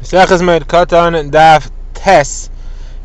Moed Katan Daf Tes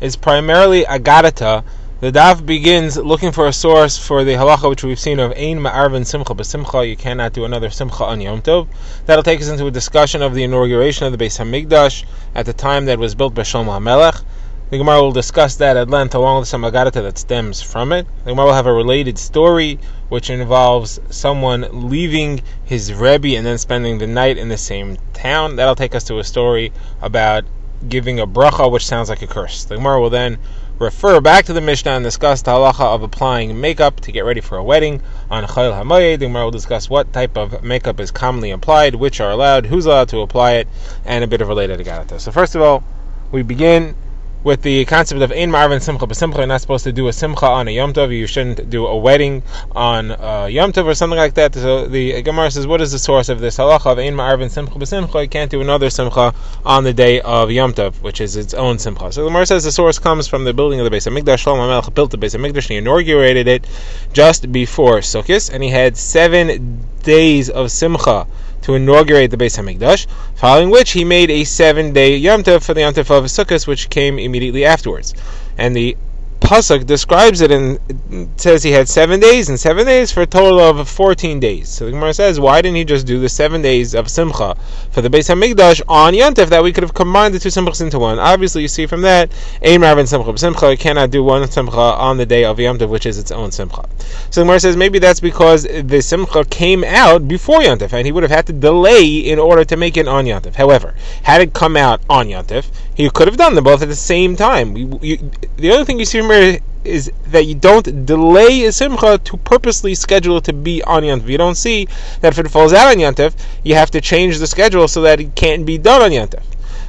is primarily agadata. The daf begins looking for a source for the halacha which we've seen of ein ma'arvin simcha b'simcha. You cannot do another simcha on Yom Tov. That'll take us into a discussion of the inauguration of the Beis Hamikdash at the time that it was built by Shlomo HaMelech. The Gemara will discuss that at length along with some agadata that stems from it. The Gemara will have a related story which involves someone leaving his Rebbe and then spending the night in the same town. That'll take us to a story about giving a bracha which sounds like a curse. The Gemara will then refer back to the Mishnah and discuss the halacha of applying makeup to get ready for a wedding on Chol HaMoed. The Gemara will discuss what type of makeup is commonly applied, which are allowed, who's allowed to apply it, and a bit of related agadata. So first of all, we begin with the concept of ein ma'arvin simcha b'simcha. You're not supposed to do a simcha on a Yom Tov. You shouldn't do a wedding on Yom Tov or something like that. So the Gemara says, what is the source of this halacha of ein ma'arvin simcha b'simcha? You can't do another simcha on the day of Yom Tov, which is its own simcha. So the Gemara says the source comes from the building of the Beis Hamikdash. Shlomo HaMelech built the Beis Hamikdash and he inaugurated it just before Sukkot, and he had 7 days of simcha to inaugurate the Beis Hamikdash, following which he made a 7-day Yom Tov for the Yom Tov of Sukkot, which came immediately afterwards. And the Pasuk describes it and it says he had 7 days and 7 days for a total of 14 days. So the Gemara says, why didn't he just do the 7 days of Simcha for the Beis Hamikdash on Yom Tov, that we could have combined the two Simchas into one? Obviously, you see from that, ein ma'arvin simcha b'simcha, you cannot do one Simcha on the day of Yom Tov, which is its own Simcha. So the Gemara says, maybe that's because the Simcha came out before Yom Tov, and he would have had to delay in order to make it on Yom Tov. However, had it come out on Yom Tov, he could have done them both at the same time. The only thing you see from here is that you don't delay a simcha to purposely schedule it to be on Yom Tov. You don't see that if it falls out on Yom Tov, you have to change the schedule so that it can't be done on Yom Tov.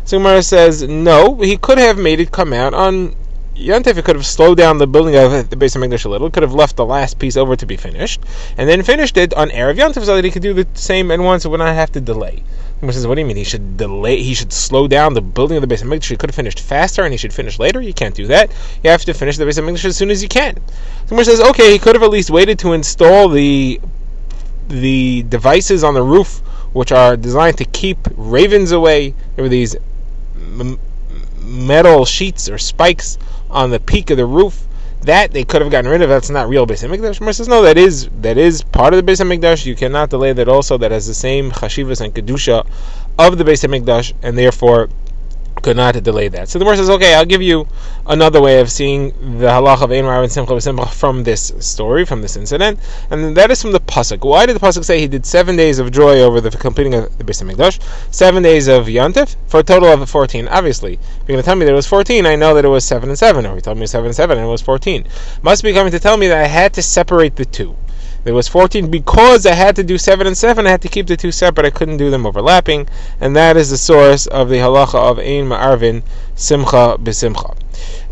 So Gemara says, no, he could have made it come out on Yom Tov. He could have slowed down the building of the Beis Hamikdash a little, could have left the last piece over to be finished, and then finished it on Erev Yom Tov so that he could do the same at once and would not have to delay. Gemara says, what do you mean he should delay? He should slow down the building of the Beis Hamikdash. He could have finished faster and he should finish later. You can't do that. You have to finish the Beis Hamikdash as soon as you can. Gemara says, okay, he could have at least waited to install the devices on the roof which are designed to keep ravens away. There were these metal sheets or spikes on the peak of the roof that they could have gotten rid of. That's not real Beis Hamikdash. Gemara says, no, that is part of the Beis Hamikdash. You cannot delay that also. That has the same chashivas and kedusha of the Beis Hamikdash, and therefore could not delay that. So the Gemara says, okay, I'll give you another way of seeing the halacha of ein ma'arvin simcha b'simcha from this story, from this incident, and that is from the pasuk. Why did the pasuk say he did 7 days of joy over the completing of the Beis Hamikdash, 7 days of Yom Tov, for a total of 14? Obviously, if you're going to tell me that it was 14, I know that it was 7 and 7, or you told me 7 and 7 and it was 14. Must be coming to tell me that I had to separate the two. There was 14 because I had to do 7 and 7. I had to keep the two separate. I couldn't do them overlapping, and that is the source of the halacha of ein ma'arvin simcha b'simcha.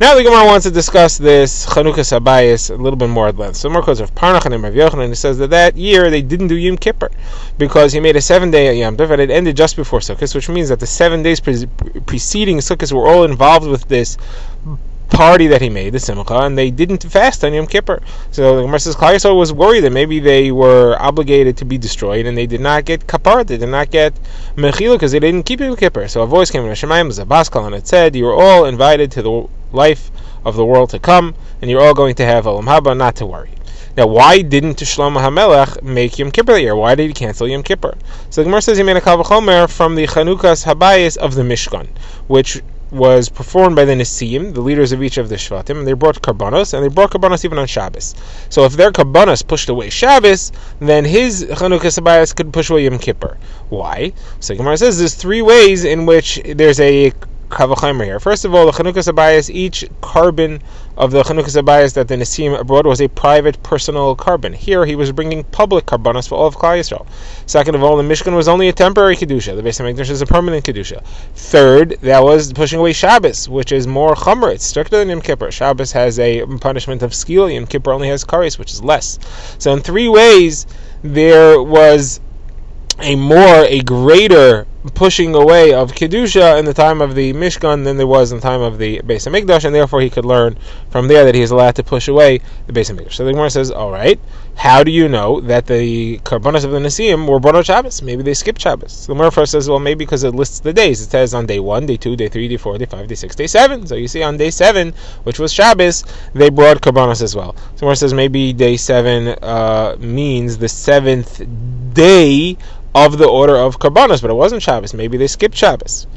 Now the Gemara wants to discuss this Chanukas Habayis a little bit more at length. So more because of Parnach and Rav Yochanan, he says that year they didn't do Yom Kippur because he made a 7-day Yom Tov and it ended just before Sukkot, which means that the 7 days preceding Sukkot were all involved with this party that he made, the Simcha, and they didn't fast on Yom Kippur. So the Gemara says Klal Yisrael was worried that maybe they were obligated to be destroyed and they did not get kapar, they did not get mechila because they didn't keep Yom Kippur. So a voice came from Shemayim, as a baskal, and it said, you are all invited to the life of the world to come, and you're all going to have Olam Haba, not to worry. Now, why didn't Shlomo HaMelech make Yom Kippur that year? Why did he cancel Yom Kippur? So the Gemara says he made a kal v'chomer from the Chanukas Habayis of the Mishkan, which was performed by the Nesiim, the leaders of each of the Shvatim, and they brought Karbanos, and they brought Karbanos even on Shabbos. So if their Karbanos pushed away Shabbos, then his Chanukas Habayis could push away Yom Kippur. Why? So Gemara says there's 3 ways in which there's a Kavachimer here. First of all, the Chanukas Habayis, each carbon of the Chanukas Habayis that the Nesiim brought was a private, personal carbon. Here, he was bringing public karbanos for all of Klal Yisrael. Second of all, the Mishkan was only a temporary kedusha. The Beis Hamikdash is a permanent kedusha. Third, that was pushing away Shabbos, which is more chomer. It's stricter than Yom Kippur. Shabbos has a punishment of skila. Yom Kippur only has kares, which is less. So in 3 ways, there was a greater pushing away of Kedusha in the time of the Mishkan than there was in the time of the Beis HaMikdash, and therefore he could learn from there that he is allowed to push away the Beis HaMikdash. So the Gemara says, alright, how do you know that the Karbanos of the Nesiim were brought on Shabbos? Maybe they skipped Shabbos. So the Gemara first says, well, maybe because it lists the days. It says on day 1, day 2, day 3, day 4, day 5, day 6, day 7. So you see on day 7, which was Shabbos, they brought Karbanos as well. So the Gemara says maybe day 7 means the 7th day of the order of Karbanos, but it wasn't Shabbos. Maybe they skipped Shabbos.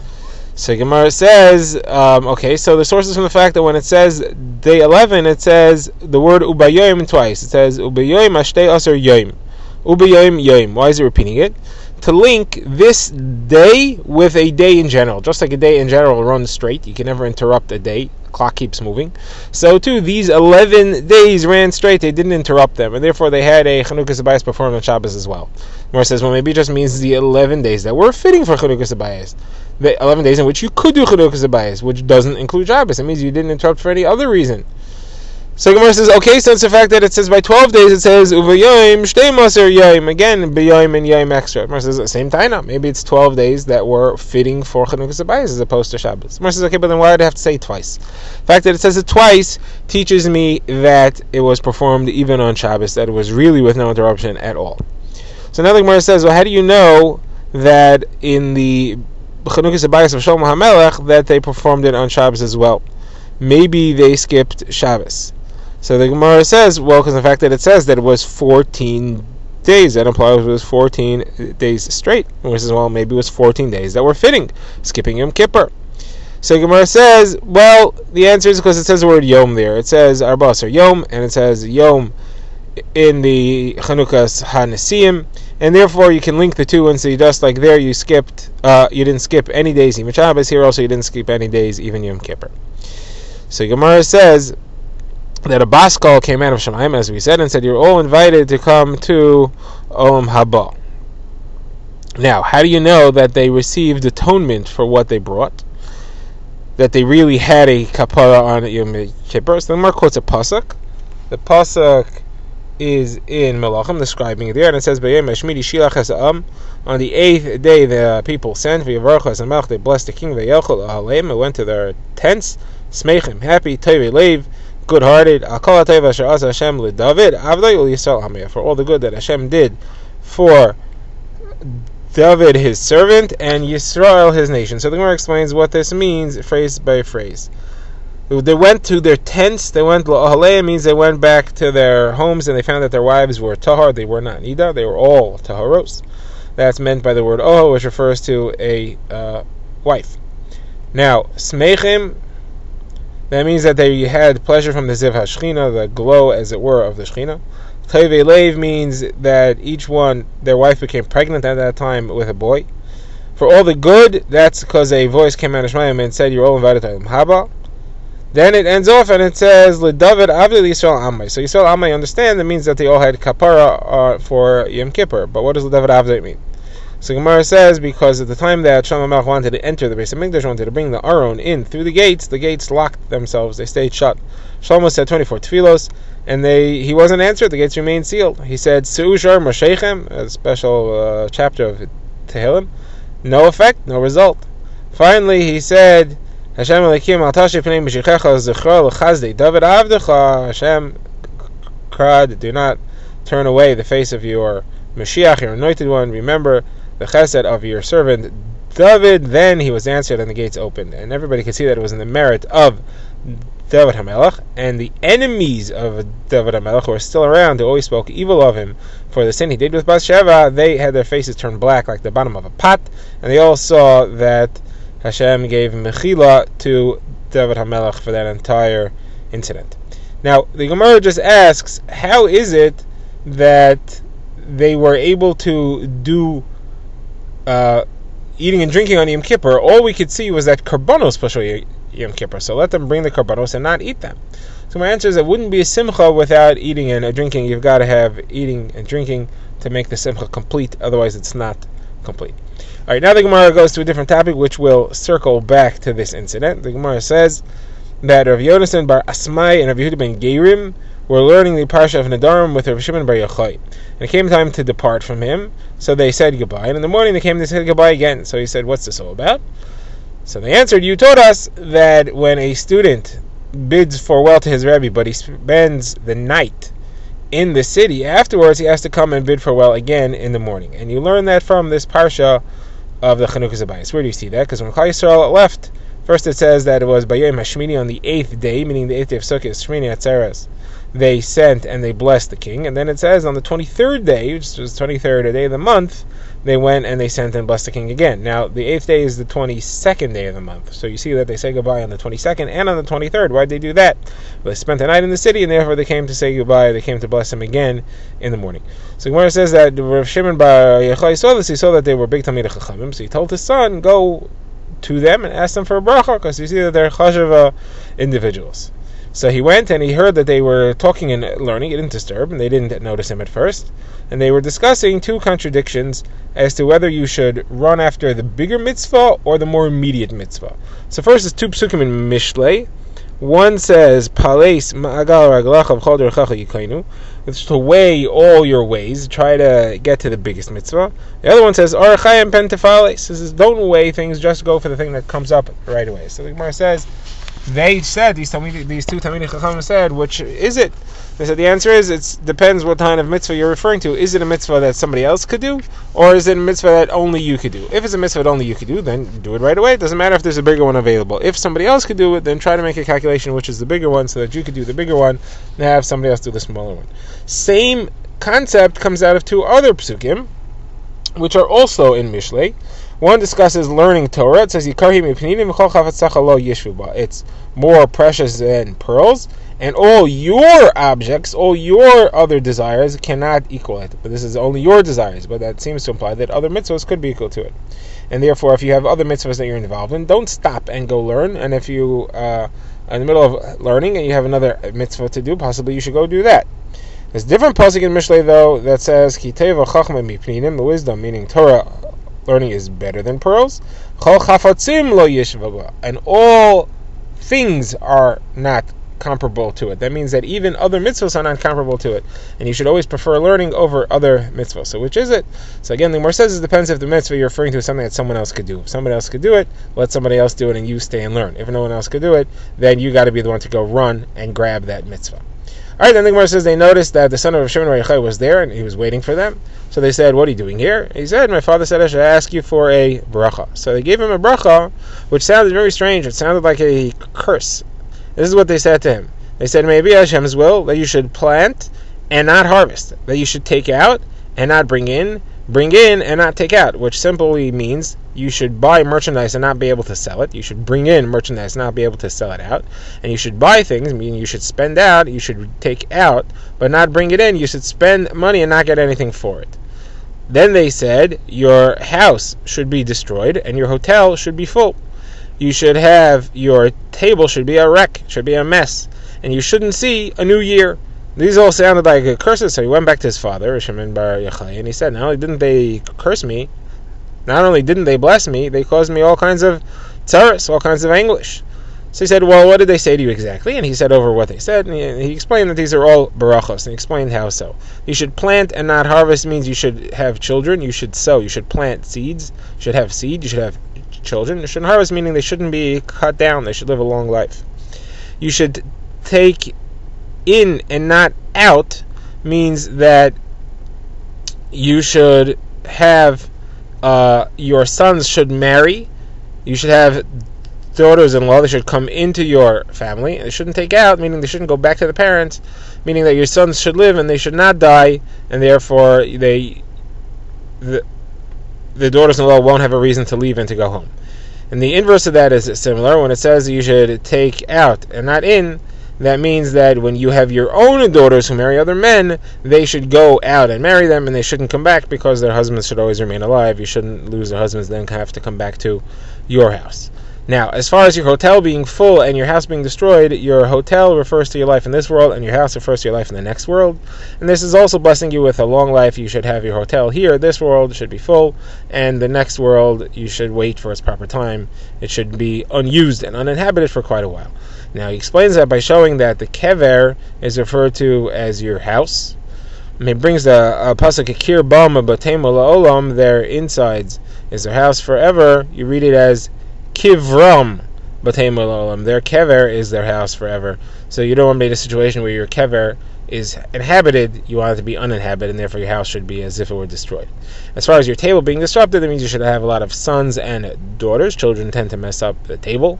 So Gemara says, okay, so the source is from the fact that when it says day 11, it says the word ubayoim twice. It says ubayoim ashtei aser yoim. Ubayoim yoim. Why is it repeating it? To link this day with a day in general. Just like a day in general runs straight, you can never interrupt a day. The clock keeps moving. So too, these 11 days ran straight. They didn't interrupt them, and therefore they had a Chanukah Sabayis performed on Shabbos as well. Gemara says, well, maybe it just means the 11 days that were fitting for Chanukah Sabayis. The 11 days in which you could do Chanukah Sabayis, which doesn't include Shabbos. It means you didn't interrupt for any other reason. So Gemara says, okay, since the fact that it says by 12 days, it says uvayoim shtei maser yoim, again beyoim and yoim extra. Gemara says the same taina. Maybe it's 12 days that were fitting for Chanukah Sabayis as opposed to Shabbos. Gemara says, okay, but then why did I have to say it twice? The fact that it says it twice teaches me that it was performed even on Shabbos, that it was really with no interruption at all. So now the Gemara says, well, how do you know that in the Chanukah Sabayis of Shlomo HaMelech that they performed it on Shabbos as well? Maybe they skipped Shabbos. So the Gemara says, well, because the fact that it says that it was 14 days, that implies it was 14 days straight. And we says, well, maybe it was 14 days that were fitting, skipping Yom Kippur. So Gemara says, well, the answer is because it says the word Yom there. It says Arbas or Yom, and it says Yom in the Chanukas HaNesiim, and therefore you can link the two and say, just like there you didn't skip any days even Shabbos, here also you didn't skip any days even Yom Kippur. So Gemara says that a Baskal came out of Shemaim, as we said, and said, you're all invited to come to Olam Haba. Now, how do you know that they received atonement for what they brought? That they really had a kapara on Yom Kippur? So the Gemara quotes a pasuk. The pasuk is in Melachim, describing it there, and it says, B'yom Hashmidi Shilach Hasa'am. On the 8th day, the people sent, V'yavarchu Hasamelch, they blessed the king, V'yelchol Ahaleim, and went to their tents, Smeichim, happy, Tovei Leiv, good-hearted, for all the good that Hashem did for David his servant and Yisrael his nation. So the Gemara explains what this means phrase by phrase. They went to their tents, they went L'Ahalei, means they went back to their homes and they found that their wives were tahar, they were not nida, they were all taharos. That's meant by the word oho, which refers to a wife. Now, smeichim, that means that they had pleasure from the Ziv HaShechina, the glow, as it were, of the Shechina. Tovei Leiv means that each one, their wife became pregnant at that time with a boy. For all the good, that's because a voice came out of Shemaim and said, you're all invited to Olam Haba. Then it ends off and it says, L'David Avdi Yisrael Amai. So Yisrael Amai, understand, that means that they all had kapara for Yom Kippur. But what does L'David Avdi mean? So Gemara says, because at the time that Shlomo Melech wanted to enter the Beis HaMikdash, wanted to bring the Aron in through the gates locked themselves, they stayed shut. Shlomo said 24 tefillos, and he wasn't answered, the gates remained sealed. He said, Se'ushar Mosheichem, a special chapter of Tehillim, no effect, no result. Finally, he said, Hashem Elikim al Tashe Pnei Mishichecha Zechra L'Chazdei David Avdecha, Hashem cried, do not turn away the face of your Mashiach, your anointed one, remember the chesed of your servant David. Then he was answered and the gates opened, and everybody could see that it was in the merit of David HaMelech, and the enemies of David HaMelech who were still around, who always spoke evil of him for the sin he did with Bathsheba, they had their faces turned black like the bottom of a pot, and they all saw that Hashem gave mechila to David HaMelech for that entire incident. Now the Gemara just asks, how is it that they were able to do eating and drinking on Yom Kippur? All we could see was that karbanos pashul Yom Kippur, so let them bring the karbanos and not eat them. So my answer is, it wouldn't be a simcha without eating and drinking. You've got to have eating and drinking to make the simcha complete, otherwise it's not complete. Alright, now the Gemara goes to a different topic which will circle back to this incident. The Gemara says that Rav Yonasan bar Asmai and Rav Yehuda ben Gerim were learning the parsha of Nedarim with Rav Shimon bar Yochai. And it came time to depart from him, so they said goodbye. And in the morning they came to say goodbye again. So he said, "What's this all about?" So they answered, "You taught us that when a student bids farewell to his Rebbe, but he spends the night in the city, afterwards he has to come and bid farewell again in the morning." And you learn that from this parsha of the Chanukas Habayis. Where do you see that? Because when Klal Yisrael left, first it says that it was Bayom Hashmini, on the 8th day, meaning the 8th day of Sukkot, Shmini Atzeres, they sent and they blessed the king. And then it says on the 23rd day, which was the 23rd day of the month, they went and they sent and blessed the king again. Now, the 8th day is the 22nd day of the month. So you see that they say goodbye on the 22nd and on the 23rd. Why did they do that? Well, they spent the night in the city, and therefore they came to say goodbye. They came to bless him again in the morning. So Gemara says that Rav Shimon bar Yochai saw this. He saw that they were big Talmidei Chachamim. So he told his son, go to them and ask them for a bracha, because you see that they're chashuva individuals. So he went and he heard that they were talking and learning. It didn't disturb, and they didn't notice him at first. And they were discussing two contradictions as to whether you should run after the bigger mitzvah or the more immediate mitzvah. So first is two psukim in Mishlei. One says, Pales ma'agal raglacha v'chol derechacha yikainu, which is to weigh all your ways, try to get to the biggest mitzvah. The other one says, Arachayim pen tefales. This is, don't weigh things, just go for the thing that comes up right away. So the Gemara says, they said, these two Talmidei Chachamim said, which is it? They said the answer is, it depends what kind of mitzvah you're referring to. Is it a mitzvah that somebody else could do, or is it a mitzvah that only you could do? If it's a mitzvah that only you could do, then do it right away. It doesn't matter if there's a bigger one available. If somebody else could do it, then try to make a calculation which is the bigger one, so that you could do the bigger one and have somebody else do the smaller one. Same concept comes out of two other psukim, which are also in Mishlei. One discusses learning Torah. It says, it's more precious than pearls, and all your objects, all your other desires cannot equal it. But this is only your desires, but that seems to imply that other mitzvahs could be equal to it. And therefore, if you have other mitzvahs that you're involved in, don't stop and go learn. And if you are in the middle of learning and you have another mitzvah to do, possibly you should go do that. There's a different pasuk in Mishlei, though, that says, Ki teva chachma mipninim, the wisdom, meaning Torah, learning is better than pearls. Chol chafatzim lo yishva, and all things are not comparable to it. That means that even other mitzvahs are not comparable to it, and you should always prefer learning over other mitzvahs. So which is it? So again, the Gemara says it depends if the mitzvah you're referring to is something that someone else could do. If somebody else could do it, let somebody else do it, and you stay and learn. If no one else could do it, then you got to be the one to go run and grab that mitzvah. Alright, then the Gemara says they noticed that the son of Shimon bar Yochai was there and he was waiting for them. So they said, "What are you doing here?" He said, "My father said I should ask you for a bracha." So they gave him a bracha, which sounded very strange. It sounded like a curse. This is what they said to him. They said, "Maybe Hashem's will that you should plant and not harvest, that you should take out and not bring in and not take out," which simply means you should buy merchandise and not be able to sell it. You should bring in merchandise and not be able to sell it out. And you should buy things, meaning you should spend out, you should take out, but not bring it in. You should spend money and not get anything for it. Then they said, your house should be destroyed and your hotel should be full. You should have, your table should be a wreck, should be a mess, and you shouldn't see a new year. These all sounded like curses, so he went back to his father, Shimon bar Yochai, and he said, not only didn't they curse me, not only didn't they bless me, they caused me all kinds of tzaras, all kinds of anguish. So he said, well, what did they say to you exactly? And he said over what they said, and he explained that these are all barachos, and he explained how so. You should plant and not harvest means you should have children, you should sow, you should plant seeds, you should have seed, you should have children. You shouldn't harvest meaning they shouldn't be cut down, they should live a long life. You should take in and not out means that you should have your sons should marry, you should have daughters-in-law, they should come into your family. They shouldn't take out, meaning they shouldn't go back to the parents, meaning that your sons should live and they should not die, and therefore the daughters-in-law won't have a reason to leave and to go home. And the inverse of that is similar. When it says you should take out and not in, that means that when you have your own daughters who marry other men, they should go out and marry them, and they shouldn't come back because their husbands should always remain alive. You shouldn't lose their husbands, then have to come back to your house. Now, as far as your hotel being full and your house being destroyed, your hotel refers to your life in this world, and your house refers to your life in the next world. And this is also blessing you with a long life. You should have your hotel here. This world should be full, and the next world, you should wait for its proper time. It should be unused and uninhabited for quite a while. Now, he explains that by showing that the kever is referred to as your house. And he brings the pasuk Akir Bama Batem Olam, their insides is their house forever. You read it as Kivram Batem Olam. Their kever is their house forever. So you don't want to be in a situation where your kever is inhabited, you want it to be uninhabited, and therefore your house should be as if it were destroyed. As far as your table being disrupted, that means you should have a lot of sons and daughters. Children tend to mess up the table.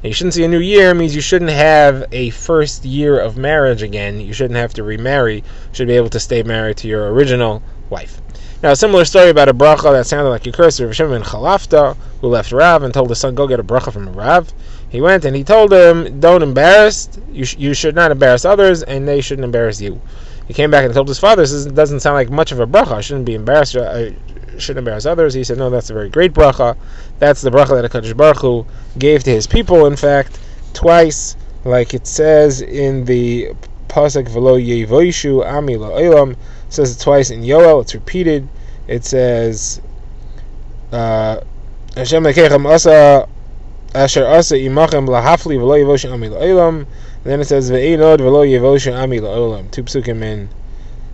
And you shouldn't see a new year, means you shouldn't have a first year of marriage again. You shouldn't have to remarry. You should be able to stay married to your original wife. Now, a similar story about a bracha that sounded like a curse of Rav Shimon Chalafta, who left Rav and told his son, go get a bracha from Rav. He went and he told him, don't embarrass, you should not embarrass others, and they shouldn't embarrass you. He came back and told his father, this doesn't sound like much of a bracha, I shouldn't be embarrassed, I shouldn't embarrass others. He said, no, that's a very great bracha. That's the bracha that HaKadosh Baruch Hu gave to his people, in fact, twice, like it says in the pasuk V'lo yevoishu ami la'olam. It says it twice in Yoel. It's repeated. It says Hashem lekechem asa asher asa imachem lahafli v'lo yevoshu ami la'olam. Then it says ve'enod v'lo yevoshu ami la'olam. Two psukim in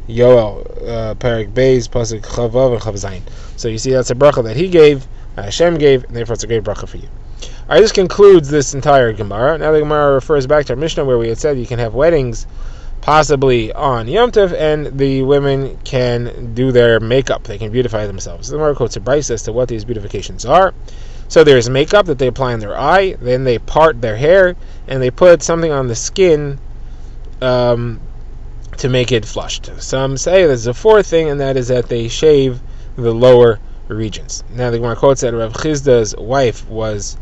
Yoel, Parak Beis, pasuk Chavav and Chav Zayin. So you see that's a bracha that he gave, Hashem gave, and therefore it's a great bracha for you. Alright, this concludes this entire Gemara. Now the Gemara refers back to our Mishnah where we had said you can have weddings possibly on Yom Tov, and the women can do their makeup. They can beautify themselves. The Gemara quotes a brayso as to what these beautifications are. So there's makeup that they apply on their eye, then they part their hair, and they put something on the skin to make it flushed. Some say there's a fourth thing, and that is that they shave the lower regions. Now the Gemara quotes that Rav Chizda's wife was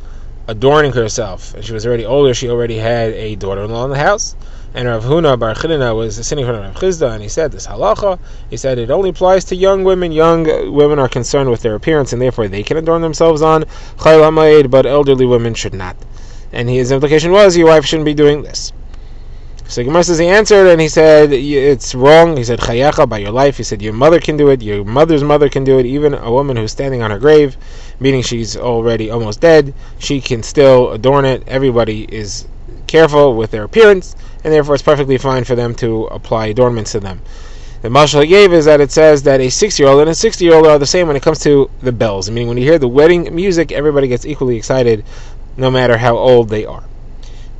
adorning herself, and she was already older. She already had a daughter-in-law in the house, and Rav Huna Bar Chidina was sitting in front of Rav Chizda, and he said this halacha. He said it only applies to young women. Young women are concerned with their appearance, and therefore they can adorn themselves on Chayil HaMoed, but elderly women should not. And his implication was your wife shouldn't be doing this. So Gemara says he answered, and he said it's wrong. He said chayacha, by your life. He said your mother can do it, your mother's mother can do it, even a woman who's standing on her grave, meaning she's already almost dead, she can still adorn it. Everybody is careful with their appearance, and therefore it's perfectly fine for them to apply adornments to them. The mashal he gave is that it says that a 6-year-old and a 60-year-old are the same when it comes to the bells, meaning when you hear the wedding music, everybody gets equally excited, no matter how old they are.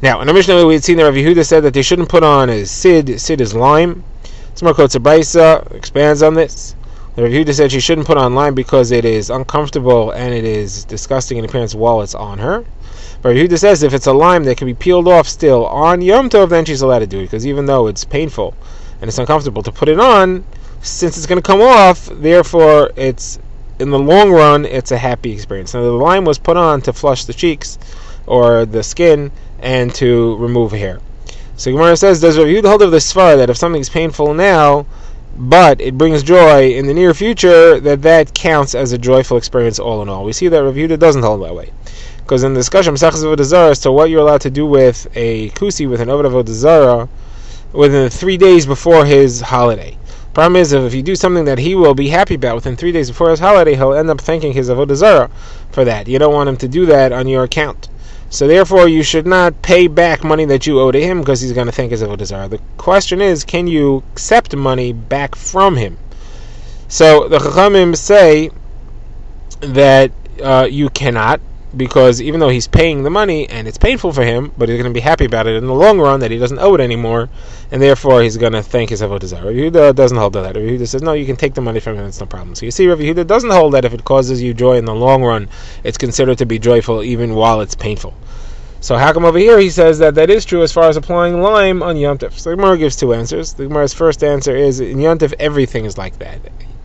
Now, in the Mishnah, we had seen that Rav Yehuda said that they shouldn't put on a sid. Sid is lime. Some quotes a brayso expands on this. Rav Yehuda said she shouldn't put on lime because it is uncomfortable and it is disgusting in appearance while it's on her. But Rav Yehuda says if it's a lime that can be peeled off still on Yom Tov, then she's allowed to do it, because even though it's painful and it's uncomfortable to put it on, since it's going to come off, therefore it's, in the long run, it's a happy experience. Now the lime was put on to flush the cheeks or the skin and to remove hair. So Gemara says, does Rav Yehuda hold of the svara that if something's painful now, but it brings joy in the near future, that counts as a joyful experience all in all? We see that Rav Yehuda doesn't hold that way, because in the discussion Mesachos Avodah Zarah as to what you're allowed to do with a kusi, with an Oved Avodah Zarah, within 3 days before his holiday. Problem is, if you do something that he will be happy about within 3 days before his holiday, he'll end up thanking his Avodah Zarah for that. You don't want him to do that on your account. So therefore, you should not pay back money that you owe to him, because he's going to thank his Avodah Zarah. The question is, can you accept money back from him? So the Chachamim say that you cannot, because even though he's paying the money and it's painful for him, but he's going to be happy about it in the long run that he doesn't owe it anymore, and therefore he's going to thank his Avodah Zarah. Rav Yehuda doesn't hold that. Rav Yehuda says, no, you can take the money from him, it's no problem. So you see, Rav Yehuda doesn't hold that if it causes you joy in the long run, it's considered to be joyful even while it's painful. So how come over here he says that is true as far as applying lime on Yom Tov? So the Gemara gives two answers. The Gemara's first answer is, in Yom Tov everything is like that.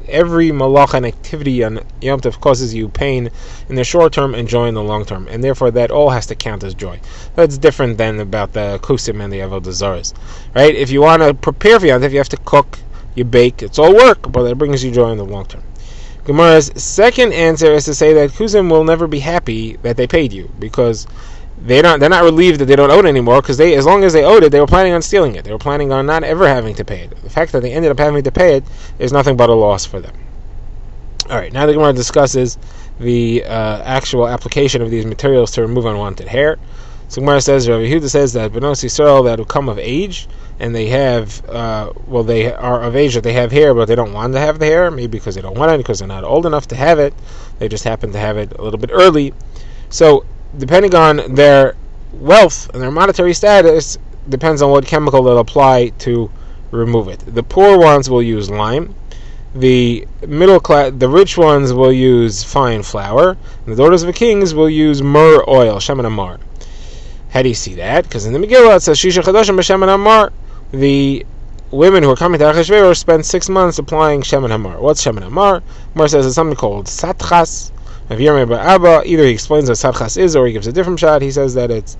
Every malacha and activity on Yom Tov causes you pain in the short term and joy in the long term, and therefore that all has to count as joy. That's different than about the kusim and the avodah zarahs, right? If you want to prepare for Yom Tov, you have to cook, you bake, it's all work, but that brings you joy in the long term. Gemara's second answer is to say that Kuzim will never be happy that they paid you, because they're not relieved that they don't owe it anymore, because as long as they owed it, they were planning on stealing it. They were planning on not ever having to pay it. The fact that they ended up having to pay it is nothing but a loss for them. Alright, now the Gemara discusses the actual application of these materials to remove unwanted hair. So Gemara says, Rabbi Yehuda says that Benos Yisrael that will come of age, and they have, they are of age that they have hair, but they don't want to have the hair, maybe because they don't want it, because they're not old enough to have it, they just happen to have it a little bit early. So, depending on their wealth and their monetary status, depends on what chemical they'll apply to remove it. The poor ones will use lime. The middle class, the rich ones will use fine flour. And the daughters of the kings will use myrrh oil, shemen amar. How do you see that? Because in the Megillah it says Shisha Chadashim b'Shemen Hamar. The women who are coming to Achashverosh spend 6 months applying Shemen Hamar. What's Shemen Hamar? Hamar says it's something called Satchas. If you remember Abba, either he explains what Satchas is or he gives a different shot. He says that it's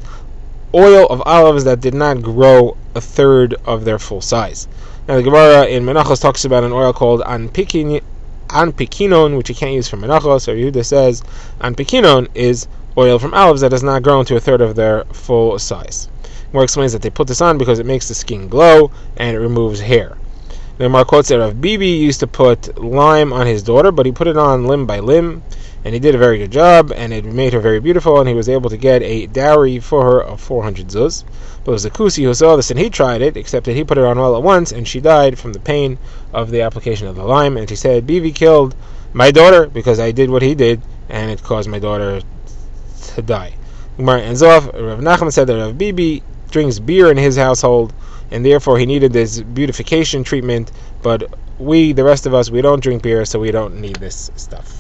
oil of olives that did not grow a third of their full size. Now the Gemara in Menachos talks about an oil called Anpikinon, which you can't use for Menachos. So Yehuda says Anpikinon is oil from olives that has not grown to a third of their full size. More explains that they put this on because it makes the skin glow and it removes hair. Then Mar quotes that Rav Bibi used to put lime on his daughter, but he put it on limb by limb, and he did a very good job, and it made her very beautiful, and he was able to get a dowry for her of 400 zuz. But it was the Kusi who saw this, and he tried it, except that he put it on all at once, and she died from the pain of the application of the lime, and she said, Bibi killed my daughter because I did what he did, and it caused my daughter to die. Gemara ends off. Rav Nachman said that Rav Bibi drinks beer in his household, and therefore he needed this beautification treatment, but we, the rest of us, we don't drink beer, so we don't need this stuff.